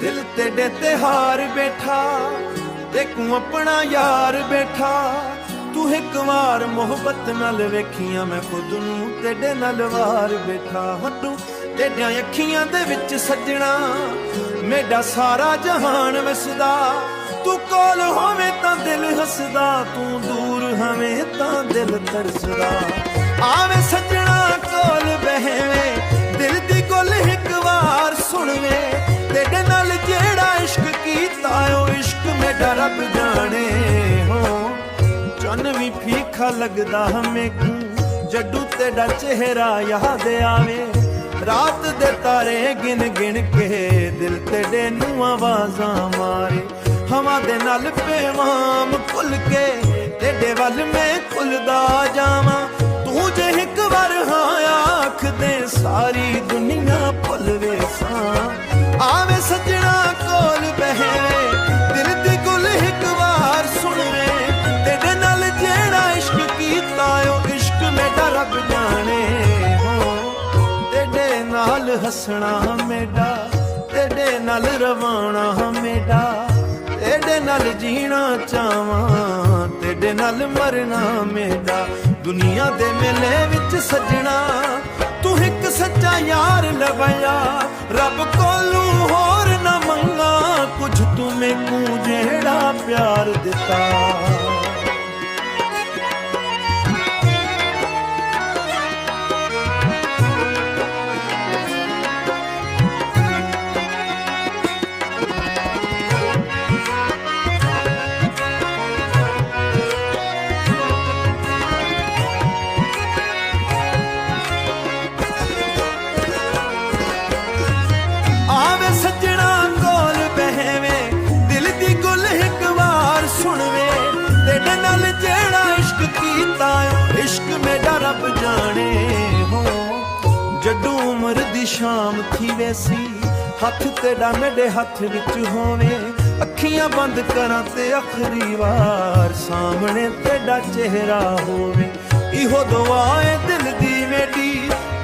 दिल तेरे ते हार बैठा, देखूं अपना यार बैठा। तू एक बार मोहब्बत नाल वेखिया, मैं खुद नूं तेरे नाल वार बैठा। तू तेरियां अखियां दे विच सजना मेरा सारा जहान वसदा। तू कोल होवे तां दिल हसदा, तू दूर होवे तां दिल तरसदा। आवे सजना कोल बहवे, दिल दी गुल एक बार सुनवे। तेरे नाल जेड़ा इश्क कीता ओ इश्क मेरा रब जाने हो। चन भी फीका लगदा मैनू जदू तेरा चेहरा याद आवे। रात दे तारे गिन गिन के दिल तेरे नू आवाज़ां मारे। हवा दे नाल पैगाम खुल के तेरे वल मैं खुलदा जावां। तू जे एक बार हाँ आख दे सारी दुनिया भुलवे सां। आवे सजना कोल बहवे, दिल दी गुल एक बार सुनवे। तेरे नाल जेड़ा इश्क कीता ओ इश्क मेरा रब जाने हो। तेरे नाल हसना मेरा, तेरे नाल रवाना मेरा। तेरे नाल जीना चावां, तेरे नाल मरना मेरा। दुनिया दे मेले विच सजना तू एक सच्चा यार लभया। रब कोलू होर ना मंगा कुछ, तू मैनू जेड़ा प्यार दिता। इश्क मेरा रब जाने हो। जदू उम्र दी शाम थी वैसी, हथ तेरा मेरे हथ विच होवे। अखियां बंद करा ते आखरी वार सामने तेरा चेहरा होवे। इहो दुआ है दिल दी मेरी,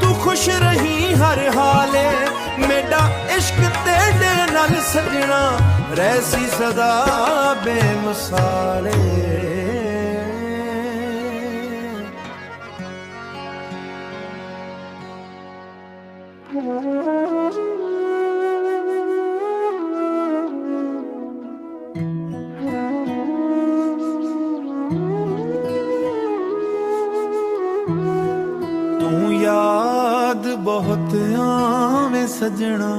तू खुश रही हर हाले। मेरा इश्क तेरे नाल सजना रहसी सदा बेमिसाले। तू याद बहुत आवे सजना,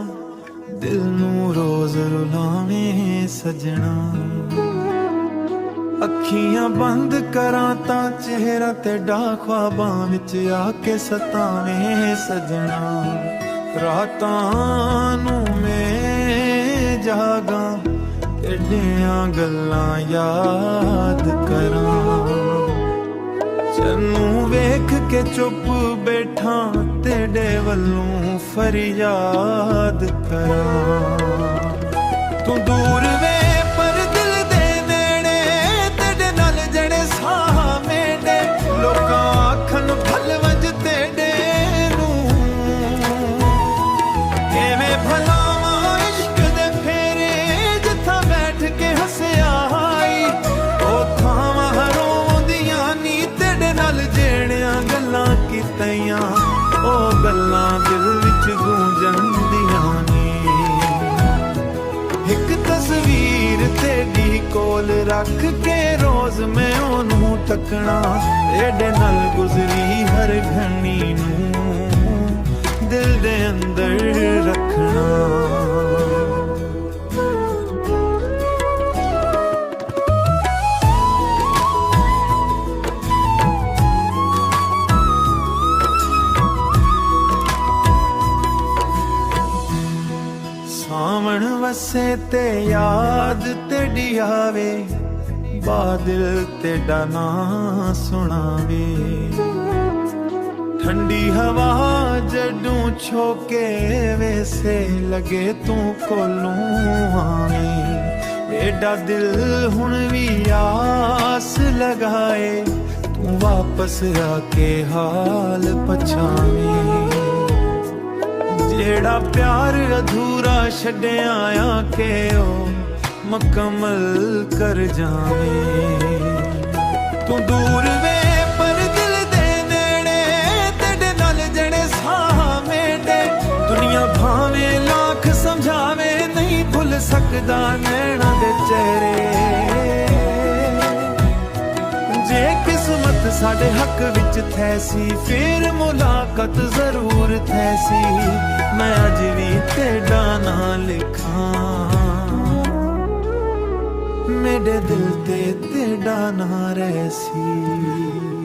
दिल नू रोज रुलावे सजना। अखियां बंद करा तां चेहरा तेरा ख्वाबां विच आके सतावे सजना। रातां नू मैं जागा तेरियां गल्लां याद करां। चन्नू वेख के चुप बैठा तेरे वल्लों फरियाद करां। तू दूर वे पर दिल दे नेड़े, तेरे नाल जड़े साह मेरे। लोकां आखन भल वंज तेरे नू, किवें भलावां इश्क दे फेरे। जिथा बैठ के हसया आई ओ थावां रोंदियां नी। तेरे नाल जेड़ियां गल्लां कीतियां ओ गल्लां दिल विच गूंजदियां नी। एक तस्वीर तेरी कोल रख के रोज मैं ओनू तकना। तेरे नाल गुजरी हर घड़ी नू दिल दे अंदर रखना। सावण वसे ते याद तेरी आवे, बादल तेरा नां सुनावे। ठंडी हवा जडू छोके वैसे लगे तू कोलों आवे। एडा दिल हुण भी आस लगाए, तू वापस आके हाल पछावे। ਜਿਹੜਾ ਪਿਆਰ ਅਧੂਰਾ ਛੱਡਿਆ ਆ ਕੇ ਉਹ ਮੁਕੰਮਲ ਕਰ ਜਾਵੇਂ। ਤੂੰ ਦੂਰ ਵੇ ਪਰ ਦਿਲ ਦੇ ਨੇੜੇ, ਤੇਰੇ ਨਾਲ ਜਿਹੜੇ ਸਾਹ ਮੇਡੇ। ਦੁਨੀਆ ਭਾਵੇਂ ਲੱਖ ਸਮਝਾਵੇ ਨਹੀਂ ਭੁੱਲ ਸਕਦਾ ਨੈਣਾਂ ਦੇ ਚਿਹਰੇ। ਜੇ ਕਿਸਮਤ ਸਾਡੇ ਹੱਕ ਵਿੱਚ ਥੈ ਸੀ ਫਿਰ ਮੁਲਾਕਾਤ ਜ਼ਰੂਰ ਥੈ ਸੀ। ਮੈਂ ਅੱਜ ਵੀ ਤੇਰਾ ਨਾਂ ਲਿਖਾਂ, ਮੇਰੇ ਦਿਲ ਤੇ ਤੇਰਾ ਨਾਂ ਰਹਿ ਸੀ।